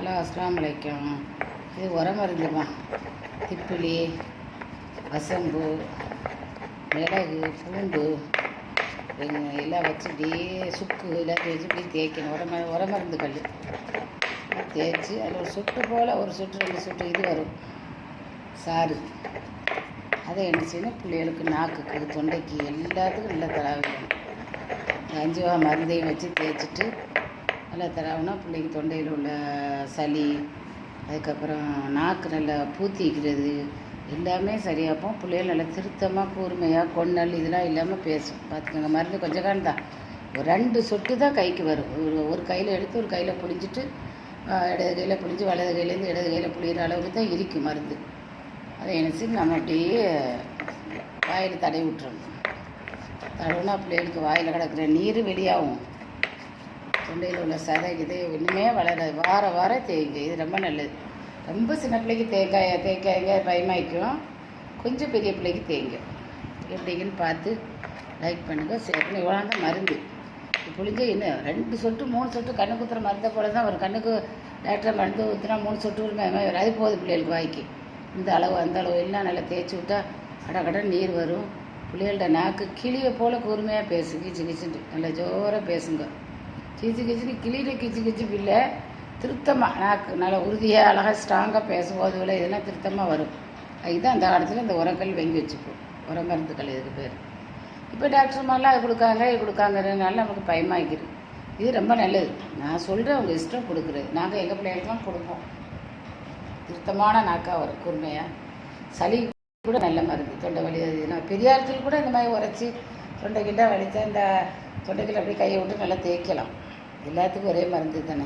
Hello அஸ்ஸலாமு அலைக்கும். இது உரம் மருந்துமா. திப்பிலி, வசம்பு, மிளகு, பூண்டு எல்லாம் வச்சு இப்படியே சுக்கு எல்லாத்தையும் வச்சு இப்படி தேய்க்கணும். உர மருந்து கல் தேய்ச்சி அதில் ஒரு சொட்டு போல் ஒரு சொட்டு 2 சொட்டு இது வரும் சாறு. அதை என்ன செய்யணும், பிள்ளைகளுக்கு நாக்குக்கு தொண்டைக்கு எல்லாத்துக்கும் நல்லா தராவிக்கணும். 5 வகை மருந்தையும் வச்சு தேய்ச்சிட்டு நல்லா தராவுனா பிள்ளைக்கு தொண்டையில் உள்ள சளி, அதுக்கப்புறம் நாக்கு நல்லா பூத்திக்கிறது எல்லாமே சரியாகும். பிள்ளைகள் நல்லா திருத்தமாக கூர்மையாக கொன்னல் இதெல்லாம் இல்லாமல் பேசும். பார்த்துக்கோங்க, மருந்து கொஞ்சம் காலம் தான், ஒரு 2 சொட்டு தான் கைக்கு வரும். ஒரு கையில் எடுத்து ஒரு கையில் பிடிஞ்சிட்டு இடது கையில் பிடிச்சி வலது கையிலேருந்து இடது கையில் பிடிக்கிற அளவுக்கு தான் இருக்கும் மருந்து. அதை நினச்சி நம்ம அப்படியே வாயில் தடவி விட்டுறணும். தடவுனா பிள்ளைகளுக்கு வாயில் கிடக்கிற நீர் வெளியாகும். தொண்டையில் உள்ள சதை இது இன்னுமே வளராது. வாரம் தேய்ங்க. இது ரொம்ப நல்லது. ரொம்ப சின்ன பிள்ளைக்கு தேய்க்காய்ங்க பயமாய்க்கும். கொஞ்சம் பெரிய பிள்ளைக்கு தேய்ங்க. எப்படிங்கன்னு பார்த்து லைக் பண்ணுங்கள், ஷேர் பண்ணி. இவ்வளோ தான் மருந்து. புளிஞ்ச இன்னும் 2 சொட்டு 3 சொட்டு கண்ணு குத்துற மருந்தை போல தான் ஒரு கண்ணுக்கு டாக்டர் மருந்து ஊற்றுனா 3 சொட்டு ஒரு அது போகுது பிள்ளைகளுக்கு வாய்க்கு. இந்த அளவு அந்த அளவு எல்லாம் நல்லா தேய்ச்சி விட்டா கடை நீர் வரும். பிள்ளைகள்கிட்ட நாக்கு கிளியை போல் கூர்மையாக பேசு. கிச்சுட்டு நல்லா ஜோராக பேசுங்க. கிச்சுன்னு கிளியில் கிச்சு பிள்ளை திருத்தமாக நாக்கு நல்லா உறுதியாக அழகாக ஸ்ட்ராங்காக பேசும்போது விட இதெல்லாம் திருத்தமாக வரும். இதுதான் அந்த காலத்தில் இந்த உரக்கல் வாங்கி வச்சுப்போம். உர மருந்துக்கள் இதுக்கு பேர். இப்போ டாக்டர் மாதிரிலாம் அது கொடுக்காங்கறதுனால நமக்கு பயமாகிக்குது. இது ரொம்ப நல்லது. நான் சொல்கிறேன், அவங்க இஷ்டம் கொடுக்குறது. நாங்கள் எங்கள் பிள்ளைகளுக்கெல்லாம் கொடுப்போம். திருத்தமான நாக்காக வரும், கூர்மையாக. சளி கூட நல்ல மருந்து. தொண்டை வலி அதுனா பெரியாரத்தில் கூட இந்த மாதிரி உரைச்சி தொண்டைக்கிட்ட வலித்தா இந்த தொண்டைக்கில் அப்படியே கையை விட்டு நல்லா தேய்க்கலாம். எல்லாத்துக்கும் ஒரே மருந்து தானே.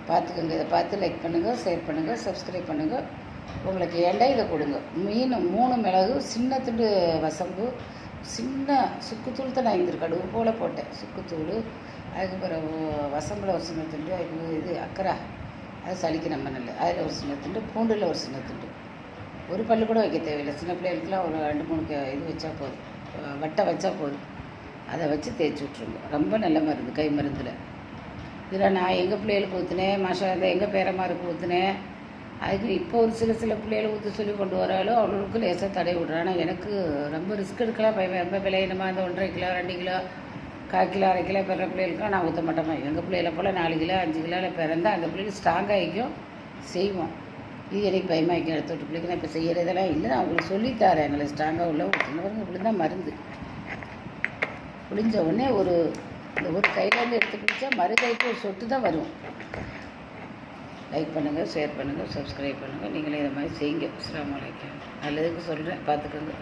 பார்த்துக்கோங்க. இதை பார்த்து லைக் பண்ணுங்கள், ஷேர் பண்ணுங்கள், சப்ஸ்கிரைப் பண்ணுங்கள். உங்களுக்கு ஏண்டா இதை கொடுங்க. 3 மிளகு, சின்ன துண்டு வசம்பு, சின்ன சுக்குத்தூள் தான் நான் இந்த கடுகு போல் போட்டேன். சுக்குத்தூள், அதுக்கு பிறகு வசம்பில் ஒரு சின்ன துண்டு, அதுக்கு இது அக்கறை அது சளிக்கு நம்ம நல்லது. அதில் ஒரு சின்ன துண்டு, பூண்டில் ஒரு சின்ன துண்டு. ஒரு பல்லு கூட வைக்க தேவையில்லை. சின்ன பிள்ளைகளுக்குலாம் ஒரு 2-3 இது வச்சா போதும், வட்டை வச்சா போதும். அதை வச்சு தேய்ச்சி விட்ருங்க. ரொம்ப நல்ல மருந்து, கை மருந்தில். இதில் நான் எங்கள் பிள்ளைகளுக்கு ஊற்றுனேன், எங்கள் பேரமாருக்கு ஊற்றுனேன். அதுக்கு இப்போ ஒரு சில பிள்ளைகளை ஊற்ற சொல்லி கொண்டு வராலும் அவங்களுக்கு லேசாக தடவி விட்றேன். ஆனால் எனக்கு ரொம்ப ரிஸ்க் எடுக்கலாம் பயம். ரொம்ப விலையினமாக இந்த 1.5 கிலோ 2 கிலோ 1/4 கிலோ 1/2 கிலோ பிற பிள்ளைகளுக்கும் நான் ஊற்ற மாட்டோமா. எங்கள் பிள்ளைகளை போல் 4 கிலோ 5 கிலோவில் பிறந்தால் அந்த பிள்ளைக்கு ஸ்ட்ராங்காகிக்கும், செய்வோம். இது எனக்கு பயமாகிக்கும். அடுத்த விட்டு பிள்ளைக்கு நான் இப்போ செய்கிறதெல்லாம் இல்லை, நான் உங்களுக்கு சொல்லித்தரேன். எங்களை ஸ்ட்ராங்காக உள்ள ஊற்றுனவங்க இப்படி தான் மருந்து. புளிஞ்ச உடனே ஒரு கையிலேருந்து எடுத்து பிடிச்சா மறு கைக்கு ஒரு சொட்டு தான் வரும். லைக் பண்ணுங்கள், ஷேர் பண்ணுங்கள், சப்ஸ்கிரைப் பண்ணுங்கள். நீங்களே இதை மாதிரி செய்யுங்க. அஸ்ஸலாமு அலைக்கும். நல்லதுக்கு சொல்கிறேன், பார்த்துக்கோங்க.